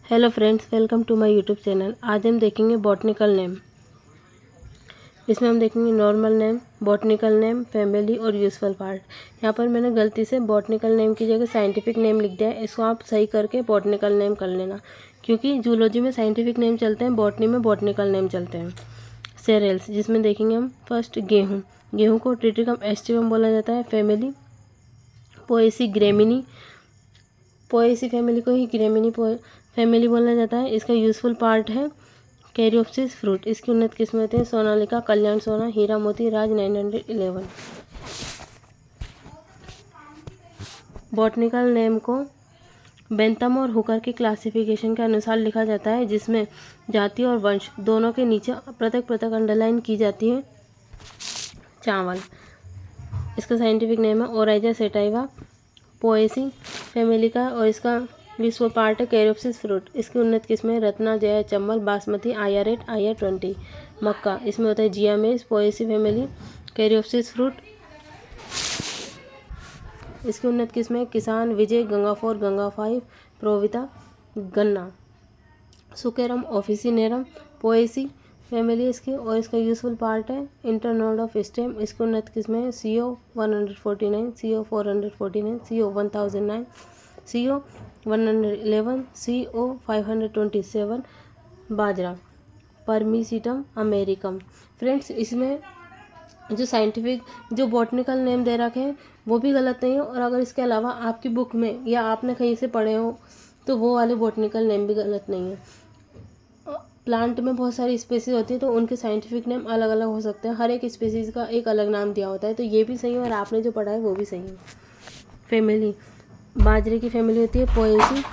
Hello friends, welcome to my YouTube channel. आज हम देखेंगे बॉटनिकल नेम। इसमें हम देखेंगे normal name, botanical name, family और यूजफुल पार्ट। यहाँ पर मैंने गलती से बॉटनिकल नेम की जगह साइंटिफिक नेम लिख दिया है। इसको आप सही करके बॉटनिकल नेम कर लेना, क्योंकि जूलॉजी में साइंटिफिक नेम चलते हैं, बॉटनी में बॉटनिकल नेम चलते हैं। सेरेल्स, जिसमें देखेंगे हम फर्स्ट गेहूँ। गेहूँ को ट्रिटिकम एस्टिवम बोला जाता है। Family Poaceae Gramineae, Poaceae family को ही ग्रेमिनी फैमिली बोला जाता है। इसका यूजफुल पार्ट है कैरियोप्सिस फ्रूट। इसकी उन्नत किस्में होती हैं सोनालिका, कल्याण सोना, हीरा मोती, राज 911। बॉटनिकल नेम को बेंथम और हुकर की क्लासिफिकेशन के अनुसार लिखा जाता है, जिसमें जाति और वंश दोनों के नीचे पृथक पृथक अंडरलाइन की जाती है। चावल, इसका साइंटिफिक नेम है ओराइजा सेटाइवा, पोएसी फैमिली का, और इसका विश्व पार्ट है कैरियोप्सिस फ्रूट। इसकी उन्नत किस्में रत्ना, जया, चंबल, बासमती, IR8, IR20। मक्का, इसमें होता है जियामेज, पोएसी फैमिली, कैरियोप्सिस फ्रूट। इसकी उन्नत किस्में किसान, विजय, गंगा 4, गंगा 5, प्रोविता। गन्ना, सुकेरम ऑफिसिनेरम, पोएसी फैमिली इसकी, और इसका यूजफुल पार्ट है इंटरनोड ऑफ स्टेम। इसकी उन्नत किस्में है CO 149, CO 449, CO 1009, CO 111, CO 527। बाजरा, परमीसिटम अमेरिकम। फ्रेंड्स, इसमें जो साइंटिफिक जो बॉटनिकल नेम दे रखे हैं वो भी गलत नहीं है, और अगर इसके अलावा आपकी बुक में या आपने कहीं से पढ़े हो तो वो वाले बॉटनिकल नेम भी गलत नहीं है। प्लांट में बहुत सारी स्पीसीज होती है, तो उनके साइंटिफिक नेम अलग अलग हो सकते हैं। हर एक स्पीसीज का एक अलग नाम दिया होता है, तो ये भी सही है और आपने जो पढ़ा है वो भी सही है। फैमिली, बाजरे की फैमिली होती है पोएसी।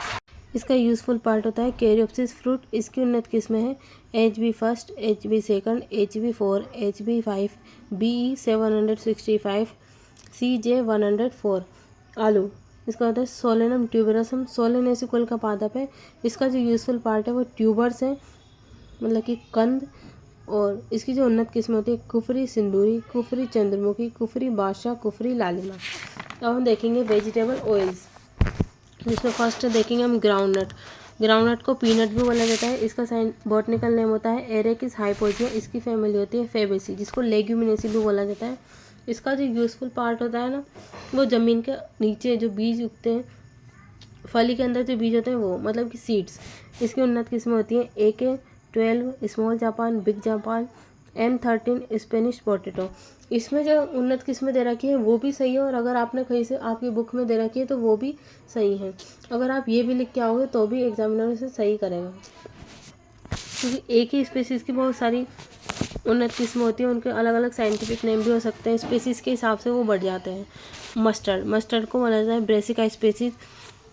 इसका यूजफुल पार्ट होता है कैरियोप्सिस फ्रूट। इसकी उन्नत किस्में हैं HB first, HB second, HB 4, HB 5, BE 765, CJ 104। आलू, इसका होता है सोलेनम ट्यूबरसम, सोलेनेसी कुल का पादप है। इसका जो यूजफुल पार्ट है वो ट्यूबर्स है, मतलब कि कंद। और इसकी जो उन्नत किस्में होती है कुफरी सिंदूरी, कुफरी चंद्रमुखी, कुफरी बादशाह, कुफरी लालिमा। अब हम देखेंगे वेजिटेबल ऑयल्स, जिसमें फर्स्ट देखेंगे हम ग्राउंडनट। ग्राउंडनट को पीनट भी बोला जाता है। इसका बॉटनिकल नेम होता है एरेकिस हाइपोजिया। इसकी फैमिली होती है फेबेसी, जिसको लेग्यूमिनेसी भी बोला जाता है। इसका जो यूजफुल पार्ट होता है ना, वो ज़मीन के नीचे जो बीज उगते हैं, फली के अंदर जो बीज होते हैं वो, मतलब कि सीड्स। इसकी उन्नत किस्में होती हैं AK12 small Japan, big Japan, M13 Spanish potato. इसमें जो उन्नत किस्में दे रखी है वो भी सही है, और अगर आपने कहीं से आपकी बुक में दे रखी है तो वो भी सही है। अगर आप ये भी लिख के आओगे तो भी एग्जामिनर से सही करेगा, क्योंकि एक ही स्पीसीज़ की बहुत सारी उन्नत किस्में होती हैं, उनके अलग अलग साइंटिफिक नेम भी हो सकते हैं, स्पीसीज़ के हिसाब से वो बढ़ जाते हैं। मस्टर्ड, मस्टर्ड को बोला जाता है ब्रेसिका स्पीसीज,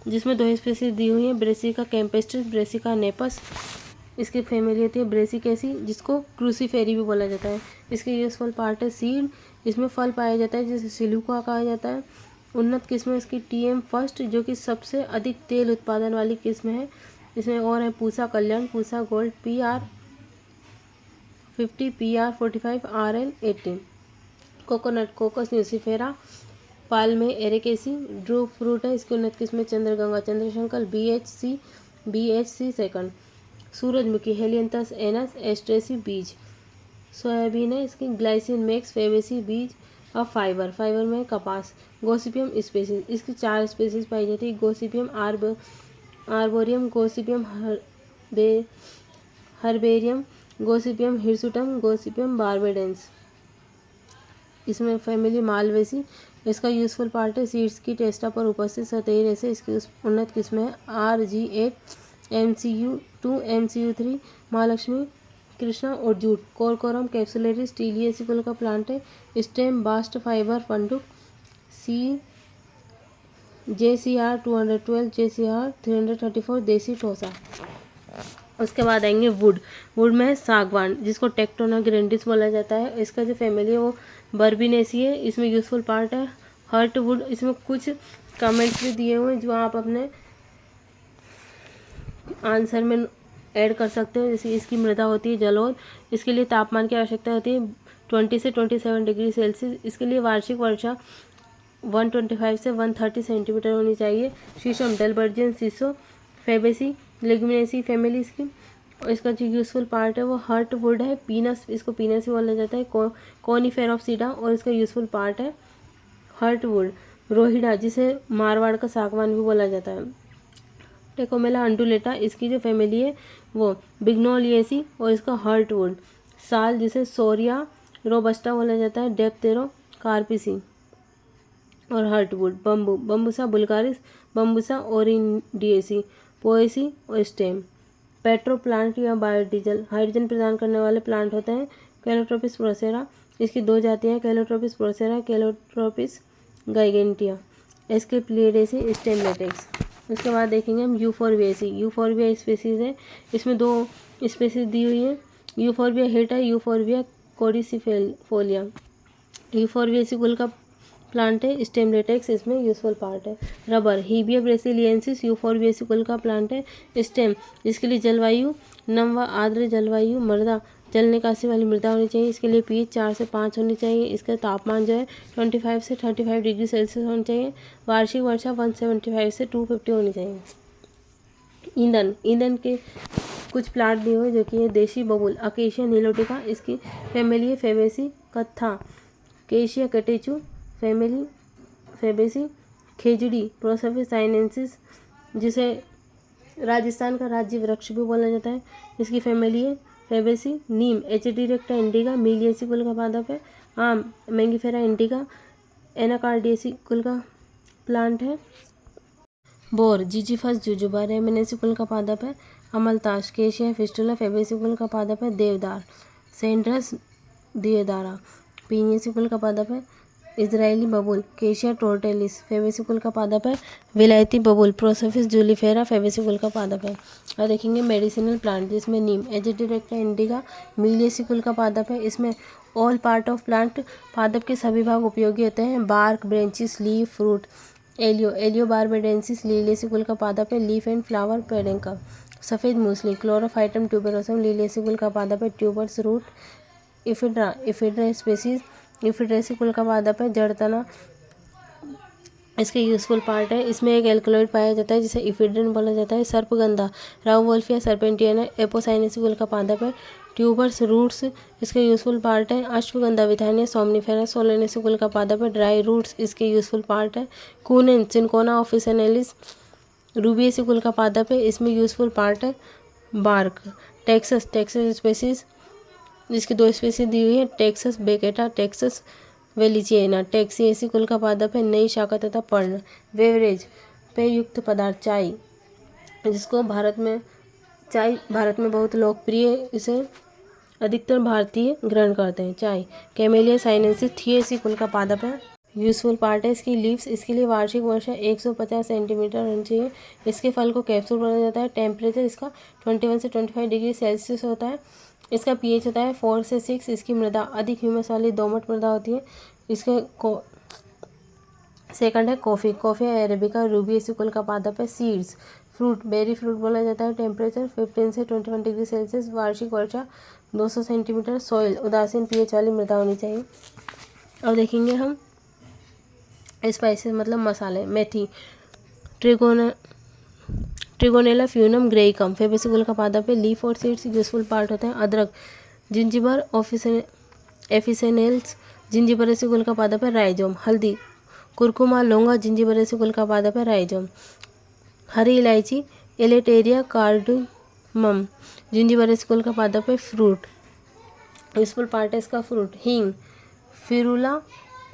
जिसमें 2 स्पीसीज दी हुई हैं, ब्रेसिका कैम्पेस्ट्रिस, ब्रेसिका नेपस। इसकी फैमिली होती है ब्रेसिकेसी, जिसको क्रूसीफेरी भी बोला जाता है। इसके यूजफुल पार्ट है सीड, इसमें फल पाया जाता है जिसे सिलुका कहा जाता है। उन्नत किस्में इसकी TM फर्स्ट, जो कि सबसे अधिक तेल उत्पादन वाली किस्म है। इसमें और है Pusa Kalyan, Pusa gold, PR 50, PR 45, RL 18। Coconut, Cocos nucifera, Palmae Arecaceae, drupe fruit है। इसकी उन्नत किस्में चंद्रगंगा, चंद्रशंकर, BHC सेकंड। सूरजमुखी, हेलियंथस एनस, एस्ट्रेसी बीज। सोयाबीन है, इसकी ग्लाइसिन मैक्स, फेबेसी बीज। और फाइबर, फाइबर में कपास। गोसिपियम स्पीसीज, इसकी 4 स्पीसीज पाई जाती है। Gossypium arboreum, Gossypium herbaceum, Gossypium hirsutum, Gossypium barbadense. इसमें फैमिली मालवेसी। इसका यूजफुल पार्ट है सीड्स की टेस्टा पर उपस्थित सतही रेशे। इसकी उन्नत किस्में है RG8, MCU2, MCU3, Mahalakshmi, Krishna और जूट। कोरकोरम कैप्सुलेरिस, टीलियेसी कुल का प्लांट है। स्टेम बास्ट फाइबर फंडुक, JCR 212, JCR 334, देसी ठोसा। उसके बाद आएंगे वुड। वुड में सागवान, जिसको टेक्टोना ग्रैंडिस बोला जाता है। इसका जो फैमिली है वो बर्बिनेसी है। इसमें यूजफुल पार्ट है हर्ट वुड। इसमें कुछ कमेंट्स भी दिए हुए हैं जो आप अपने आंसर में ऐड कर सकते हो। जैसे इसकी मृदा होती है जलोढ़, इसके लिए तापमान की आवश्यकता होती है 20 से 27 डिग्री सेल्सियस। इसके लिए वार्षिक वर्षा 125 से 130 सेंटीमीटर होनी चाहिए। शीशम, डेलबर्जियन शीशो, फेबेसी लेग्यूमिनेसी फैमिली इसकी। और इसका जो यूजफुल पार्ट है वो हर्ट वुड है। पीनस, इसको पीनस ही बोला जाता है। कोनीफेरोप्सिडा और इसका यूजफुल पार्ट है हर्ट वुड। रोहिड़ा, जिसे मारवाड़ का सागवान भी बोला जाता है। टेकोमेला अंडुलेटा, इसकी जो फैमिली है वो बिग्नोलिएसी और इसका हर्ट वुड। साल, जिसे सोरिया रोबस्टा बोला जाता है। डेप्टेरो कार्पिसी और हर्टवुड। बम्बू, बम्बूसा बुल्गारिस, बम्बूसा ओरिंडिएसी। पोएसी और स्टेम। पेट्रो प्लांट या बायोडीजल, हाइड्रोजन प्रदान करने वाले प्लांट होते हैं। कैलोट्रोपिस प्रोसेरा, इसकी दो जातियाँ हैं, Calotropis procera, Calotropis gigantea. Asclepiadaceae, stem latex. उसके बाद देखेंगे हम यूफोरबिएसी। यूफोरबिया स्पीसीज है, इसमें दो स्पीसीज दी हुई है। यूफोरबिया हिट है, यूफोरबिया कोडिसिफोलिया। यूफोरबिएसी कुल का प्लांट है। स्टेम लेटेक्स इसमें यूजफुल पार्ट है। रबर, हीबिया ब्रेसिलियंसिस, यूफोरबिएसी कुल का प्लांट है। स्टेम, इसके लिए जलवायु नम व आर्द्र जलवायु। मृदा, जल निकासी वाली मृदा होनी चाहिए। इसके लिए पीएच 4 से 5 होनी चाहिए। इसका तापमान जो है 25 से 35 डिग्री सेल्सियस होनी चाहिए। वार्षिक वर्षा 175 से 250 होनी चाहिए। ईंधन, ईंधन के कुछ प्लांट दिए हुए जो कि है देशी बबूल, अकेशिया नीलोटिका, इसकी फैमिली है फेबेसी। कत्था, केशिया कटेचू, फैमिली फेबेसी। खेजड़ी, प्रोसोफिस साइनेंसिस, जिसे राजस्थान का राज्य वृक्ष भी बोला जाता है, इसकी फैमिली है फेबेसी। नीम, एचेडिरेक्टा इंडिका, मिलियेसी कुल का पादप है। आम, मैंगीफेरा इंडिका, एनाकार्डियेसी कुल का प्लांट है। बोर, जिजीफस जुजुबा, रेमिनेसी कुल का पादप है। अमलतास, केशिया फिस्टुला, फेबेसी कुल का पादप है। देवदार, सेंड्रस दियोदारा, पीनियसी कुल का पादप है। इजरायली बबूल, केशिया टोर्टेलिस, फेबेसी कुल का पादप है। विलायती बबूल, प्रोसोफिस जूलिफेरा, फेबेसी कुल का पादप है। और देखेंगे मेडिसिनल प्लांट, जिसमें नीम, एजिडिरेक्टा इंडिका, मिलियेसी कुल का पादप है। इसमें ऑल पार्ट ऑफ प्लांट, पादप के सभी भाग उपयोगी होते हैं। Bark, branches, leaf, fruit. Aloe barbadensis, Liliaceae कुल का पादप है। लीफ एंड फ्लावर, पेडेंका। सफ़ेद मूसली, क्लोरोफाइटम ट्यूबेरोसम, लिलियेसी कुल का पादप है। Tubers, root. Ephedra species, Ephedraceae कुल का पादप है। जड़तना, इसके यूजफुल पार्ट है। इसमें एक एल्कलॉइड पाया जाता है जिसे इफिड्रिन बोला जाता है। सर्पगंधा, राउवोल्फिया सर्पेंटियना, एपोसाइनेसी कुल का पादप है। ट्यूबर्स, रूट्स, इसके यूजफुल पार्ट है। अश्वगंधा विथानिया, सोमनिफेरा, सोलेनेसी कुल का पादप है। ड्राई रूट्स, इसके यूजफुल पार्ट है। कूनेन, सिंकोना ऑफिसिनेलिस, रूबिएसी कुल का पादप है। इसमें यूजफुल पार्ट है बार्क। टेक्सस, टेक्सस स्पेसीज, जिसकी दो स्पेसीज दी हुई है। टेक्सस बेकेटा, टेक्सस वेलिचिएना, टेक्सिएसी कुल का पादप है। नई शाखा तथा पर्ण। बेवरेज, पेय युक्त पदार्थ, चाय, जिसको चाय भारत में बहुत लोकप्रिय है, इसे अधिकतर भारतीय ग्रहण करते हैं। चाय, कैमेलिया साइनेंसिस, थिएसी कुल का पादप है। यूजफुल पार्ट है इसकी लीव्स, इसके लिए वार्षिक वर्षा 150 सेंटीमीटर होनी चाहिए। इसके फल को कैप्सूल बोला जाता है। टेम्परेचर इसका 21 से 25 डिग्री सेल्सियस होता है। इसका पीएच होता है 4 से 6। इसकी मृदा अधिक ह्यूमस वाली दोमट मृदा होती है। इसके सेकंड है कॉफ़ी, कॉफ़ी अरेबिका, रूबिएसी कुल का पादप है। सीड्स, फ्रूट, बेरी फ्रूट बोला जाता है। टेम्परेचर 15 से 21 डिग्री सेल्सियस। वार्षिक वर्षा 200 सेंटीमीटर। सॉइल, उदासीन पीएच वाली मृदा होनी चाहिए। और देखेंगे हम स्पाइसेस मतलब मसाले। मेथी, ट्रिगोनेला फ्यूनम ग्रेइकम, फेबेसी कुल का पादप है। लीफ और सीड्स यूजफुल पार्ट होते हैं। अदरक, जिंजिबर एफिसेनेल्स, जिंजिबरेसी कुल का पादप है। राइजोम, हल्दी, कुरकुमा, लौंगा, जिंजिबरेसी कुल का पादप है। राइजोम। हरी इलायची, एलेटेरिया कार्डमम, जिंजिबरेसी कुल का पादप है। फ्रूट, यूजफुल पार्ट है इसका फ्रूट। हींग, फिरुला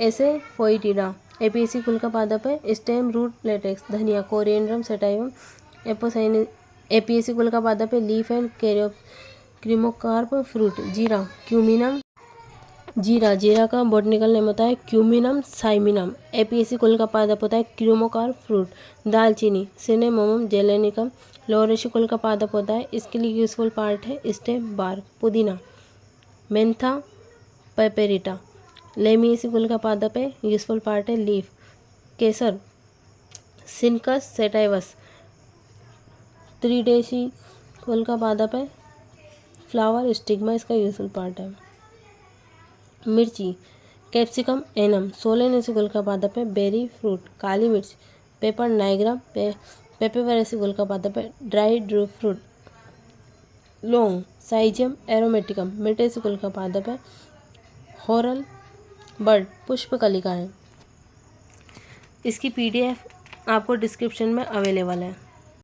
एसेफोइटिडा, एपीसी कुल का पादप है। Stem, root, latex. धनिया, कोरिएंड्रम सटाइवम, एपीएसी कुल का पादप है। Leaf and cremocarp, fruit. जीरा, क्यूमिनम, जीरा का बॉटनिकल नेम होता है क्यूमिनम साइमिनम, एपीएसी कुल का पादप होता है। क्रीमोकार्प, फ्रूट। दालचीनी, सिनेमोमम जेलेनिकम, लोरेशी कुल का पादप होता है। इसके लिए यूजफुल पार्ट है स्टेम, बार्क। पुदीना, मेंथा पेपेरिटा, लेमिएसी कुल का पादप है। यूजफुल पार्ट है लीफ। केसर, सिनकस सेटाइवस, त्रिडेशी कुल का पादप है। फ्लावर, स्टिग्मा इसका यूजफुल पार्ट है। मिर्ची, कैप्सिकम एनम, सोलेनेसी कुल का पादप है। Berry, fruit. काली मिर्च, पेपर नाइग्रा, पेपेवरेसी कुल का पादप है। Dried fruit. लौंग साइजियम एरोमेटिकम मिर्टेसी कुल का पादप है। हॉरल बर्ड पुष्पकलिका है। इसकी PDF आपको डिस्क्रिप्शन में अवेलेबल है।